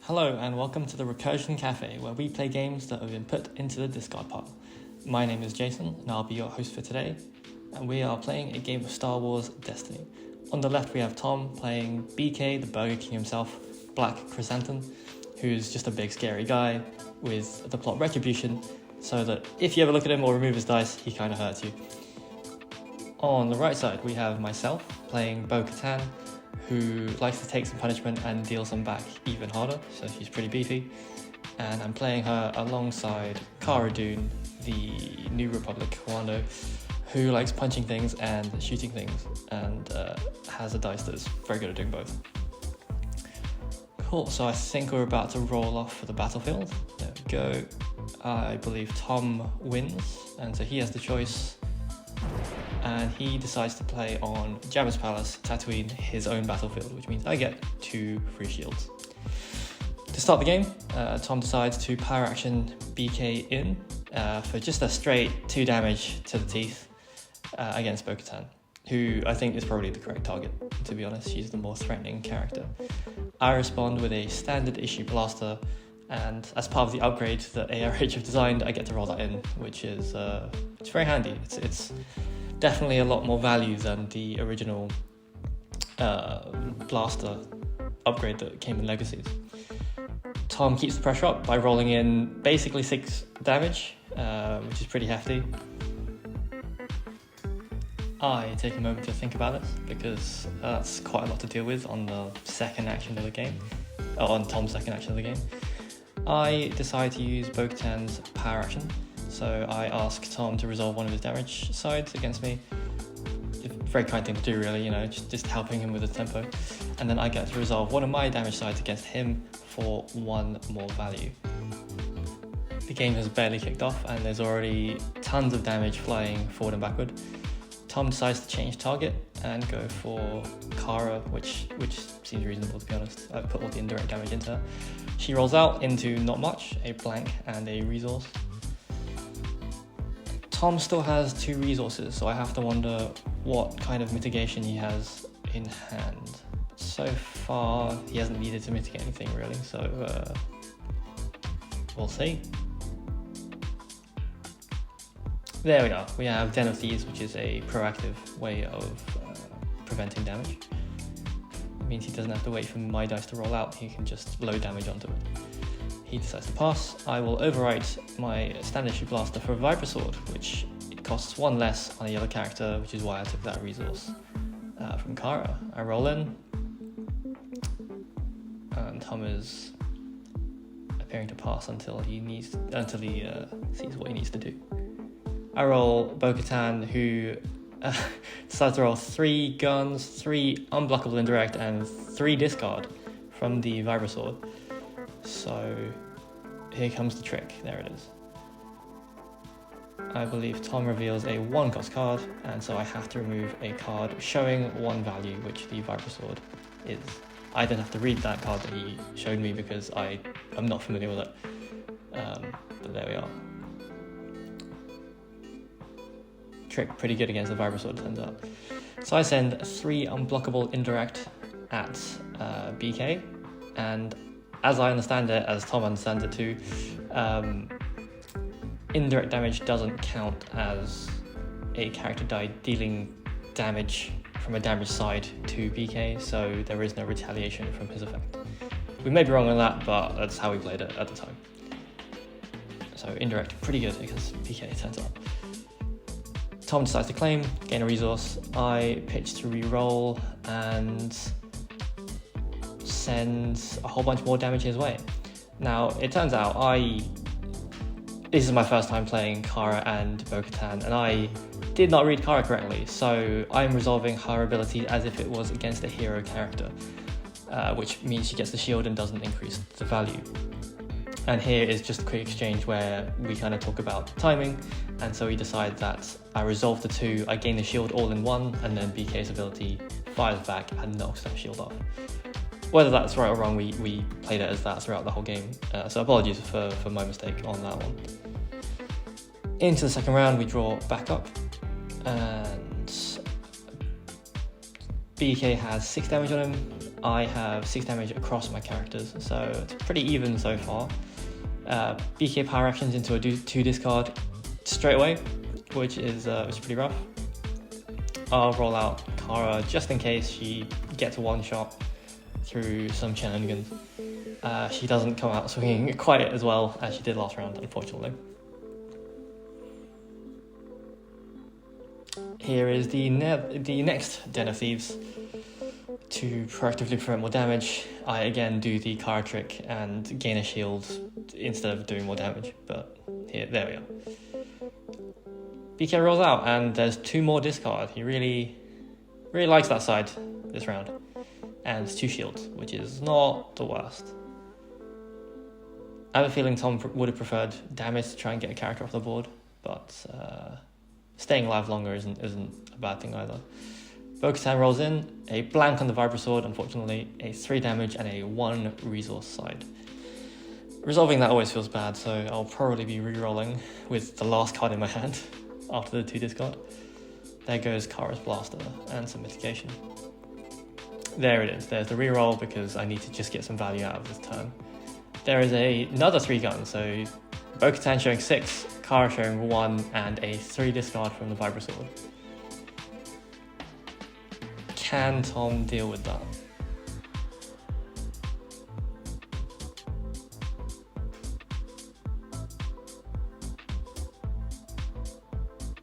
Hello and welcome to the Recursion Cafe, where we play games that have been put into the discard pile. My name is Jason and I'll be your host for today, and we are playing a game of Star Wars Destiny. On the left we have Tom playing BK, the Burger King himself, Black Krrsantan, who's just a big scary guy with the plot Retribution, so that if you ever look at him or remove his dice, he kind of hurts you. On the right side we have myself playing Bo-Katan, who likes to take some punishment and deal some back even harder, so she's pretty beefy. And I'm playing her alongside Cara, the New Republic commando, who likes punching things and shooting things, and has a dice that's very good at doing both. Cool, so I think we're about to roll off for the battlefield. There we go. I believe Tom wins, and so he has the choice. And he decides to play on Jabba's Palace, Tatooine, his own battlefield, which means I get 2 free shields. To start the game, Tom decides to power action BK in for just a straight 2 damage to the teeth against Bo-Katan, who I think is probably the correct target, to be honest. She's the more threatening character. I respond with a standard issue blaster, and as part of the upgrade that ARH have designed, I get to roll that in, which is it's very handy. It's definitely a lot more value than the original blaster upgrade that came in Legacies. Tom keeps the pressure up by rolling in basically 6 damage, which is pretty hefty. I take a moment to think about this because that's quite a lot to deal with on the second action of the game, on Tom's second action of the game. I decide to use Bo-Katan's power action, so I ask Tom to resolve one of his damage sides against me. Very kind thing to do, really, just helping him with his tempo. And then I get to resolve one of my damage sides against him for 1 more value. The game has barely kicked off and there's already tons of damage flying forward and backward. Tom decides to change target and go for Cara, which seems reasonable, to be honest. I've put all the indirect damage into her. She rolls out into not much, a blank and a resource. Tom still has 2 resources, so I have to wonder what kind of mitigation he has in hand. So far, he hasn't needed to mitigate anything, really, so we'll see. There we are. We have Den of Thieves, which is a proactive way of preventing damage. It means he doesn't have to wait for my dice to roll out, he can just load damage onto it. He decides to pass. I will overwrite my standard issue blaster for a Vibra Sword, which it costs 1 less on a yellow character, which is why I took that resource from Cara. I roll in, and Tom is appearing to pass until he sees what he needs to do. I roll Bo-Katan, who decides to roll 3 guns, 3 unblockable indirect, and 3 discard from the Vibra Sword. So here comes the trick. There it is. I believe Tom reveals a 1-cost card, and so I have to remove a card showing 1 value, which the Vibra Sword is. I don't have to read that card that he showed me because I am not familiar with it. But there we are. Trick pretty good against the Vibra Sword, turns out. So I send 3 unblockable indirect at BK, and as I understand it, as Tom understands it too, indirect damage doesn't count as a character die dealing damage from a damage side to BK, so there is no retaliation from his effect. We may be wrong on that, but that's how we played it at the time. So indirect, pretty good against BK, turns out. Tom decides to claim, gain a resource. I pitch to re-roll and send a whole bunch more damage his way. Now, it turns out this is my first time playing Cara and Bo-Katan, and I did not read Cara correctly, so I'm resolving her ability as if it was against a hero character, which means she gets the shield and doesn't increase the value. And here is just a quick exchange where we kind of talk about timing, and so we decide that I resolve the 2, I gain the shield all in 1, and then BK's ability fires back and knocks that shield off. Whether that's right or wrong, we played it as that throughout the whole game, so apologies for my mistake on that one. Into the second round, we draw back up, and BK has 6 damage on him. I have 6 damage across my characters, so it's pretty even so far. BK power actions into a 2 discard straight away, which is pretty rough. I'll roll out Cara just in case she gets one shot through some shenanigans. She doesn't come out swinging quite as well as she did last round, unfortunately. Here is the next Den of Thieves. To proactively prevent more damage, I again do the Cara trick and gain a shield instead of doing more damage, but there we are. BK rolls out and there's 2 more discard. He really likes that side this round. And it's 2 shields, which is not the worst. I have a feeling Tom would have preferred damage to try and get a character off the board, but staying alive longer isn't a bad thing either. Bo-Katan rolls in, a blank on the Vibra Sword, unfortunately, a 3 damage and a 1 resource side. Resolving that always feels bad, so I'll probably be re-rolling with the last card in my hand after the 2 discard. There goes Cara's Blaster and some mitigation. There it is, there's the re-roll because I need to just get some value out of this turn. There is another 3 gun, so Bo-Katan showing 6, Cara showing 1, and a 3 discard from the Vibra Sword. Can Tom deal with that?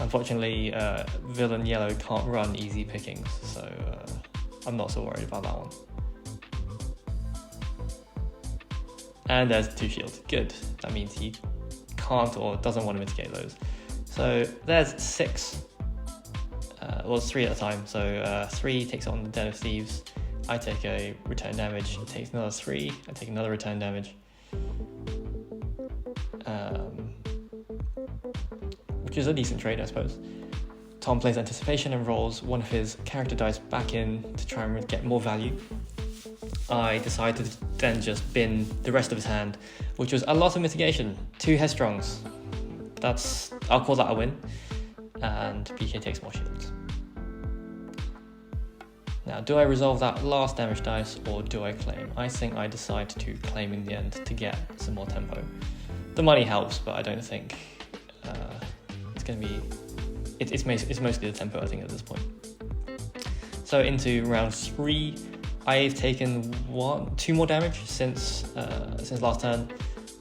Unfortunately, villain yellow can't run easy pickings, so I'm not so worried about that one. And there's 2 shields. Good. That means he can't or doesn't want to mitigate those. So there's 6. Well, it's 3 at a time. So 3 takes on the Den of Thieves. I take a return damage. It takes another 3. I take another return damage. Which is a decent trade, I suppose. Tom plays Anticipation and rolls one of his character dice back in to try and get more value. I decided to then just bin the rest of his hand, which was a lot of mitigation. 2 Headstrongs. I'll call that a win. And BK takes more shields. Now, do I resolve that last damage dice or do I claim? I think I decide to claim in the end to get some more tempo. The money helps, but I don't think it's going to be... It's mostly the tempo, I think, at this point. So into round 3, I've taken 2 more damage since last turn,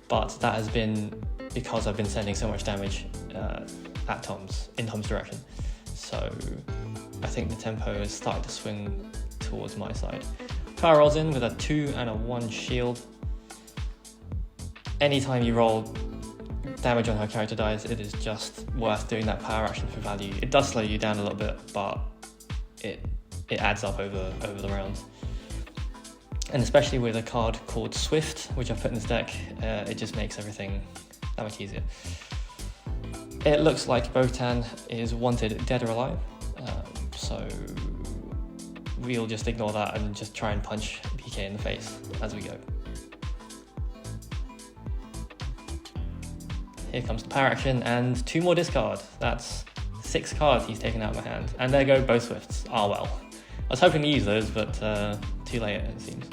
but that has been because I've been sending so much damage in Tom's direction. So I think the tempo has started to swing towards my side. Cara rolls in with a 2 and a 1 shield. Anytime you roll damage on her character dies, it is just worth doing that power action for value. It does slow you down a little bit, but it adds up over the rounds. And especially with a card called Swift, which I've put in this deck, it just makes everything that much easier. It looks like Bo-Katan is wanted dead or alive, so we'll just ignore that and just try and punch PK in the face as we go. Here comes the power action and 2 more discard. That's 6 cards he's taken out of my hand. And there go both Swifts. Ah well. I was hoping to use those, but too late it seems.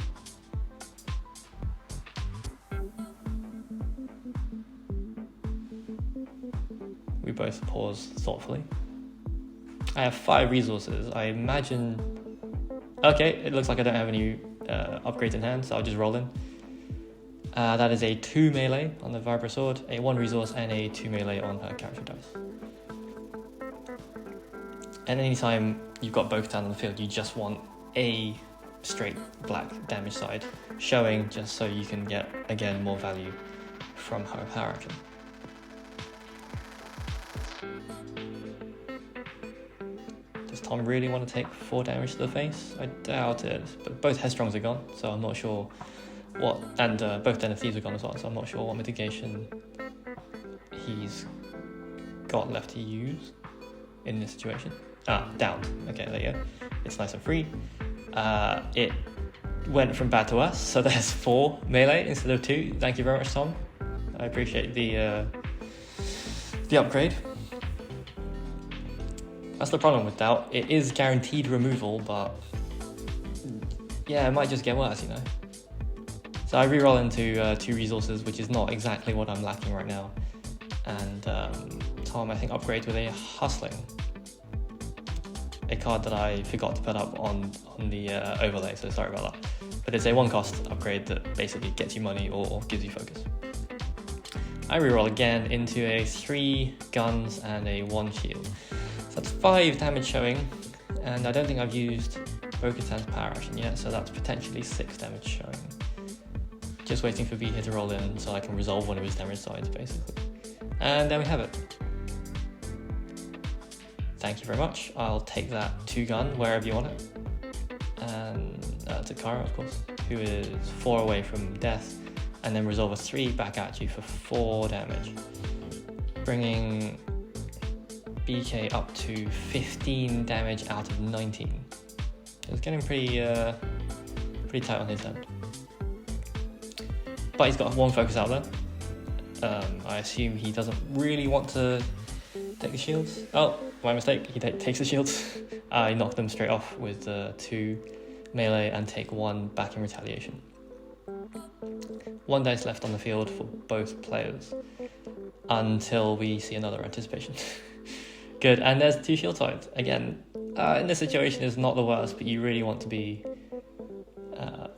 We both pause thoughtfully. I have 5 resources. I imagine... Okay, it looks like I don't have any upgrades in hand, so I'll just roll in. That is a 2 melee on the Vibra Sword, a 1 resource, and a 2 melee on her character dice. And anytime you've got Bo-Katan on the field, you just want a straight black damage side showing, just so you can get, again, more value from her power action. Does Tom really want to take 4 damage to the face? I doubt it, but both Headstrongs are gone, so I'm not sure what, and both Den of Thieves are gone as well, so I'm not sure what mitigation he's got left to use in this situation. Downed. Okay, there you go. It's nice and free. It went from bad to worse, so there's 4 melee instead of 2. Thank you very much, Tom. I appreciate the upgrade. That's the problem with Doubt. It is guaranteed removal, but yeah, it might just get worse, you know. So I reroll into 2 resources, which is not exactly what I'm lacking right now. And Tom, I think, upgrades with a Hustling, a card that I forgot to put up on the overlay, so sorry about that. But it's a 1-cost upgrade that basically gets you money or gives you focus. I reroll again into a 3 guns and a 1 shield. So that's 5 damage showing, and I don't think I've used Bo-Katan's power action yet, so that's potentially 6 damage showing. Just waiting for BK to roll in so I can resolve one of his damage sides, basically. And there we have it. Thank you very much. I'll take that 2-gun wherever you want it. And to Cara, of course, who is 4 away from death, and then resolve a 3 back at you for 4 damage, bringing BK up to 15 damage out of 19. It's getting pretty tight on his end. But he's got 1 focus out there. I assume he doesn't really want to take the shields. Oh, my mistake, he takes the shields. I knock them straight off with 2 melee and take 1 back in retaliation. 1 dice left on the field for both players until we see another anticipation. Good, and there's 2 shield sides. Again, in this situation is not the worst, but you really want to be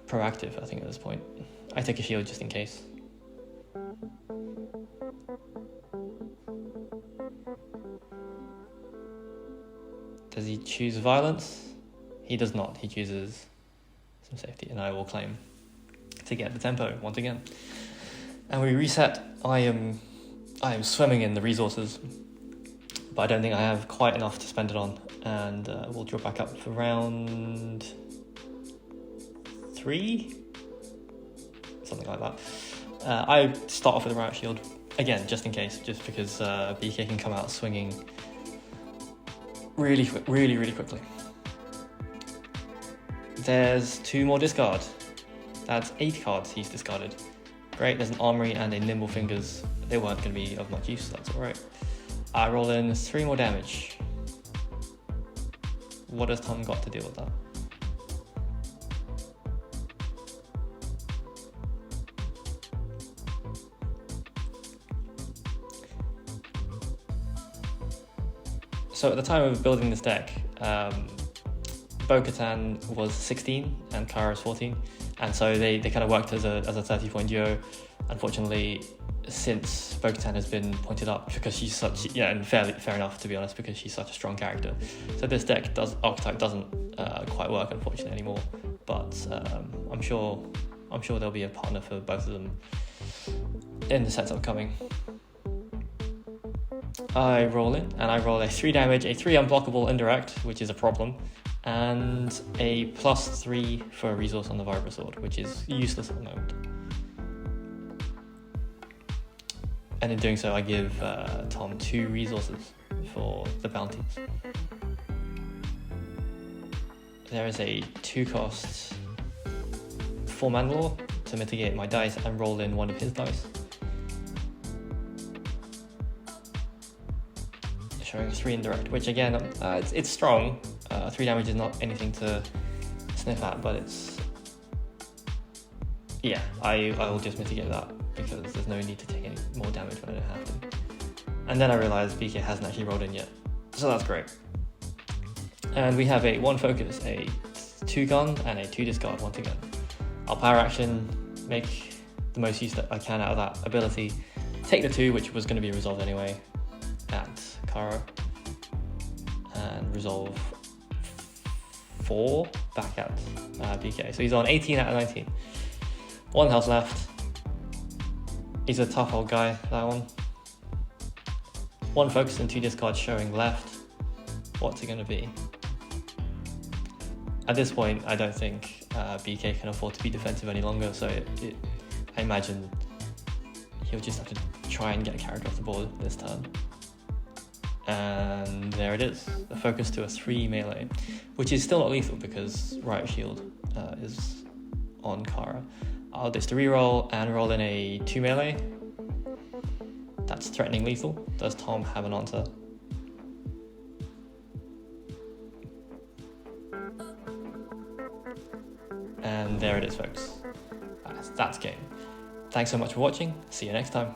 proactive, I think, at this point. I take a shield just in case. Does he choose violence? He does not. He chooses some safety, and I will claim to get the tempo once again. And we reset. I am swimming in the resources, but I don't think I have quite enough to spend it on, and we'll draw back up for round 3, something like that. I start off with a riot shield again, just in case, just because BK can come out swinging really quickly. There's 2 more discard. That's 8 cards he's discarded. Great, there's an Armory and a Nimble Fingers. They weren't going to be of much use, so that's alright. I roll in 3 more damage. What has Tom got to deal with that? So at the time of building this deck, Bo-Katan was 16 and Cara is 14, and so they kind of worked as a 30-point duo. Unfortunately, since Bo-Katan has been pointed up because she's such, and fair enough, to be honest, because she's such a strong character. So this archetype doesn't quite work, unfortunately, anymore. But I'm sure there'll be a partner for both of them in the sets upcoming. I roll in, and I roll a 3 damage, a 3 unblockable indirect, which is a problem, and a +3 for a resource on the Vibra Sword, which is useless at the moment. And in doing so, I give Tom 2 resources for the bounties. There is a 2-cost 4 Mandalore to mitigate my dice and roll in one of his dice. Showing 3 indirect, which again, it's strong. 3 damage is not anything to sniff at, but it's... Yeah, I will just mitigate that because there's no need to take any more damage when I don't have to. And then I realised BK hasn't actually rolled in yet, so that's great. And we have a 1 focus, a 2 gun, and a 2 discard once again. I'll power action, make the most use that I can out of that ability, take the 2, which was going to be resolved anyway, at Cara, and resolve 4 back at BK. So he's on 18 out of 19. 1 health left. He's a tough old guy, that one. 1 focus and 2 discards showing left. What's it going to be? At this point, I don't think BK can afford to be defensive any longer, so I imagine he'll just have to try and get a character off the board this turn. And there it is, a focus to a 3 melee, which is still not lethal because Riot Shield is on Cara. I'll ditch the reroll and roll in a 2 melee. That's threatening lethal. Does Tom have an answer? And there it is, folks. That's game. Thanks so much for watching. See you next time.